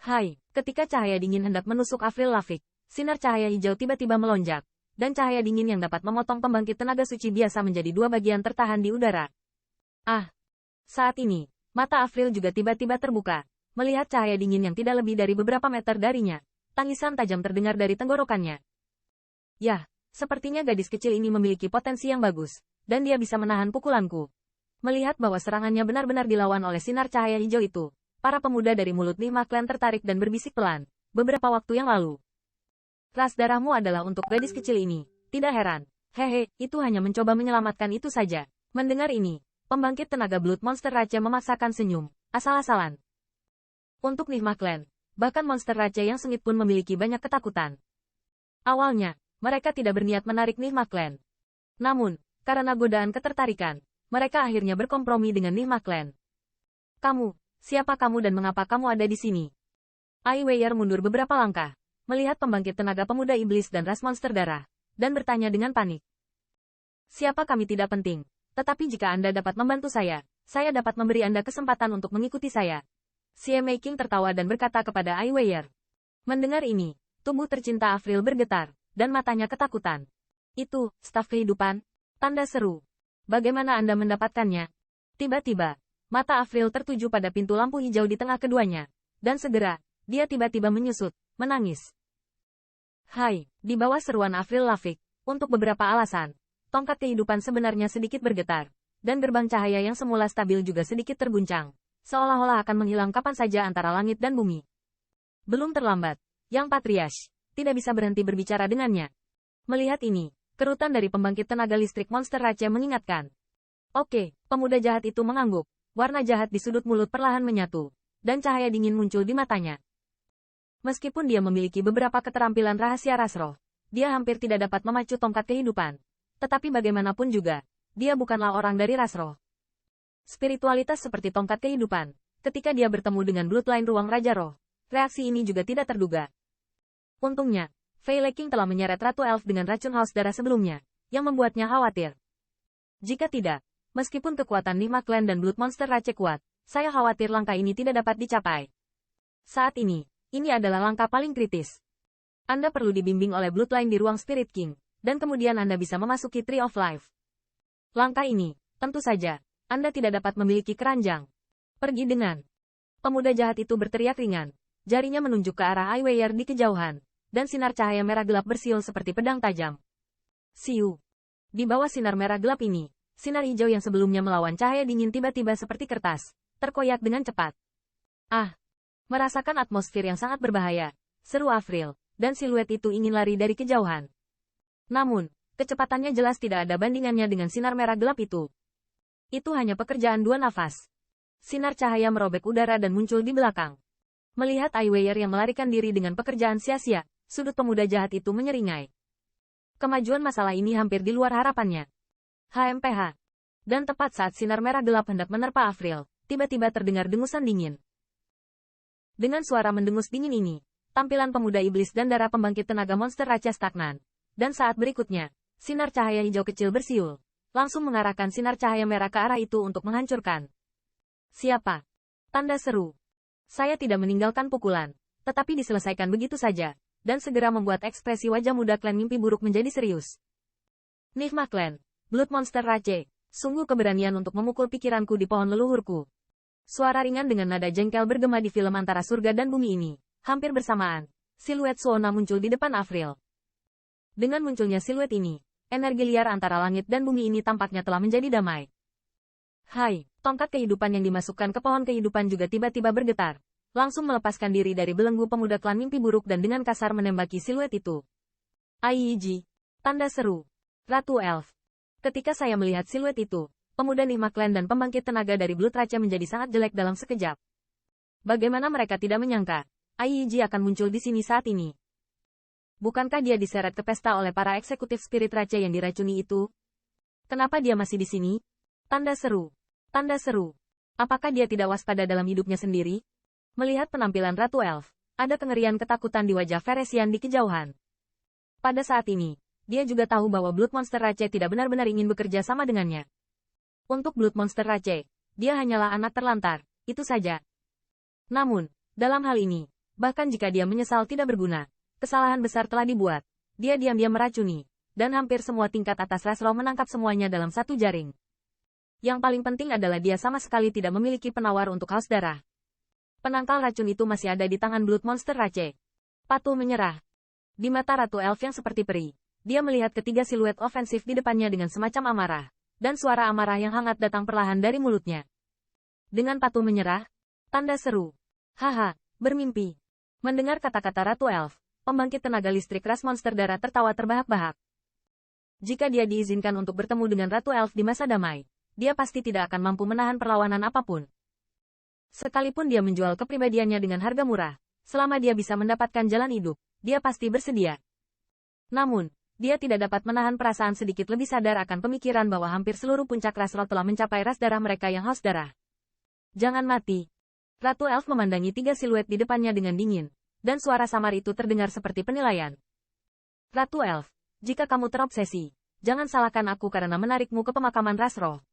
Hai, ketika cahaya dingin hendak menusuk Avril Lavigne, sinar cahaya hijau tiba-tiba melonjak, dan cahaya dingin yang dapat memotong pembangkit tenaga suci biasa menjadi dua bagian tertahan di udara. Ah! Saat ini, mata Avril juga tiba-tiba terbuka, melihat cahaya dingin yang tidak lebih dari beberapa meter darinya. Tangisan tajam terdengar dari tenggorokannya. Yah, sepertinya gadis kecil ini memiliki potensi yang bagus, dan dia bisa menahan pukulanku. Melihat bahwa serangannya benar-benar dilawan oleh sinar cahaya hijau itu, para pemuda dari mulut lima klan tertarik dan berbisik pelan, beberapa waktu yang lalu. Ras darahmu adalah untuk gadis kecil ini, tidak heran. Hehe, itu hanya mencoba menyelamatkan itu saja. Mendengar ini, pembangkit tenaga Blood Monster Rache memaksakan senyum, asal-asalan. Untuk Nigma Clan, bahkan Monster Rache yang sengit pun memiliki banyak ketakutan. Awalnya, mereka tidak berniat menarik Nigma Clan. Namun, karena godaan ketertarikan, mereka akhirnya berkompromi dengan Nigma Clan. Kamu, siapa kamu dan mengapa kamu ada di sini? Ai Weier mundur beberapa langkah, melihat pembangkit tenaga pemuda iblis dan ras monster darah, dan bertanya dengan panik. Siapa kami tidak penting, tetapi jika Anda dapat membantu saya dapat memberi Anda kesempatan untuk mengikuti saya. Xie Meiqing tertawa dan berkata kepada Ai Weier. Mendengar ini, tubuh tercinta Avril bergetar, dan matanya ketakutan. Itu, staf kehidupan? Tanda seru. Bagaimana Anda mendapatkannya? Tiba-tiba, mata Avril tertuju pada pintu lampu hijau di tengah keduanya, dan segera, dia tiba-tiba menyusut, menangis. Hai, di bawah seruan Avril Lavigne, untuk beberapa alasan, tongkat kehidupan sebenarnya sedikit bergetar, dan gerbang cahaya yang semula stabil juga sedikit terguncang, seolah-olah akan menghilang kapan saja antara langit dan bumi. Belum terlambat, Yang Patriarch tidak bisa berhenti berbicara dengannya. Melihat ini, kerutan dari pembangkit tenaga listrik Monster Rache mengingatkan. Oke, pemuda jahat itu mengangguk. Warna jahat di sudut mulut perlahan menyatu, dan cahaya dingin muncul di matanya. Meskipun dia memiliki beberapa keterampilan rahasia ras roh, dia hampir tidak dapat memacu tongkat kehidupan. Tetapi bagaimanapun juga, dia bukanlah orang dari ras roh. Spiritualitas seperti tongkat kehidupan, ketika dia bertemu dengan bloodline ruang Raja Roh, reaksi ini juga tidak terduga. Untungnya, Fei Leking telah menyeret Ratu Elf dengan racun haus darah sebelumnya, yang membuatnya khawatir. Jika tidak, meskipun kekuatan Nigma Clan dan Blood Monster Rache kuat, saya khawatir langkah ini tidak dapat dicapai. Saat ini adalah langkah paling kritis. Anda perlu dibimbing oleh Bloodline di ruang Spirit King, dan kemudian Anda bisa memasuki Tree of Life. Langkah ini, tentu saja, Anda tidak dapat memiliki keranjang. Pergi dengan. Pemuda jahat itu berteriak ringan, jarinya menunjuk ke arah Ai Weier di kejauhan, dan sinar cahaya merah gelap bersiul seperti pedang tajam. Siu. Di bawah sinar merah gelap ini, sinar hijau yang sebelumnya melawan cahaya dingin tiba-tiba seperti kertas, terkoyak dengan cepat. Ah! Merasakan atmosfer yang sangat berbahaya, seru Avril, dan siluet itu ingin lari dari kejauhan. Namun, kecepatannya jelas tidak ada bandingannya dengan sinar merah gelap itu. Itu hanya pekerjaan dua nafas. Sinar cahaya merobek udara dan muncul di belakang. Melihat Ai Weier yang melarikan diri dengan pekerjaan sia-sia, sudut pemuda jahat itu menyeringai. Kemajuan masalah ini hampir di luar harapannya. HMPH. Dan tepat saat sinar merah gelap hendak menerpa Avril, tiba-tiba terdengar dengusan dingin. Dengan suara mendengus dingin ini, tampilan pemuda iblis dan darah pembangkit tenaga Monster Rache stagnan. Dan saat berikutnya, sinar cahaya hijau kecil bersiul, langsung mengarahkan sinar cahaya merah ke arah itu untuk menghancurkan. Siapa? Tanda seru. Saya tidak meninggalkan pukulan, tetapi diselesaikan begitu saja, dan segera membuat ekspresi wajah muda klan mimpi buruk menjadi serius. Nigma Clan, Blood Monster Rache, sungguh keberanian untuk memukul pikiranku di pohon leluhurku. Suara ringan dengan nada jengkel bergema di film antara surga dan bumi ini. Hampir bersamaan, siluet Suona muncul di depan Avril. Dengan munculnya siluet ini, energi liar antara langit dan bumi ini tampaknya telah menjadi damai. Hai, tongkat kehidupan yang dimasukkan ke pohon kehidupan juga tiba-tiba bergetar. Langsung melepaskan diri dari belenggu pemuda klan mimpi buruk dan dengan kasar menembaki siluet itu. Aiji. Tanda seru. Ratu Elf. Ketika saya melihat siluet itu, pemuda Nigma Clan dan pembangkit tenaga dari Blood Rache menjadi sangat jelek dalam sekejap. Bagaimana mereka tidak menyangka, Aiji akan muncul di sini saat ini? Bukankah dia diseret ke pesta oleh para eksekutif Spirit Rache yang diracuni itu? Kenapa dia masih di sini? Tanda seru. Tanda seru. Apakah dia tidak waspada dalam hidupnya sendiri? Melihat penampilan Ratu Elf, ada kengerian ketakutan di wajah Veresian di kejauhan. Pada saat ini, dia juga tahu bahwa Blood Monster Rache tidak benar-benar ingin bekerja sama dengannya. Untuk Blood Monster Rache, dia hanyalah anak terlantar, itu saja. Namun, dalam hal ini, Bahkan jika dia menyesal tidak berguna, kesalahan besar telah dibuat. Dia diam-diam meracuni, dan hampir semua tingkat atas ras roh menangkap semuanya dalam satu jaring. Yang paling penting adalah dia sama sekali tidak memiliki penawar untuk haus darah. Penangkal racun itu masih ada di tangan Blood Monster Rache. Patuh menyerah. Di mata Ratu Elf yang seperti peri, dia melihat ketiga siluet ofensif di depannya dengan semacam amarah, dan suara amarah yang hangat datang perlahan dari mulutnya. Dengan patuh menyerah, tanda seru. Haha, bermimpi. Mendengar kata-kata Ratu Elf, pembangkit tenaga listrik ras monster darah tertawa terbahak-bahak. Jika dia diizinkan untuk bertemu dengan Ratu Elf di masa damai, dia pasti tidak akan mampu menahan perlawanan apapun. Sekalipun dia menjual kepribadiannya dengan harga murah, selama dia bisa mendapatkan jalan hidup, dia pasti bersedia. Namun, dia tidak dapat menahan perasaan sedikit lebih sadar akan pemikiran bahwa hampir seluruh puncak ras roh telah mencapai ras darah mereka yang haus darah. Jangan mati. Ratu Elf memandangi tiga siluet di depannya dengan dingin, dan suara samar itu terdengar seperti penilaian. Ratu Elf, jika kamu terobsesi, jangan salahkan aku karena menarikmu ke pemakaman ras roh.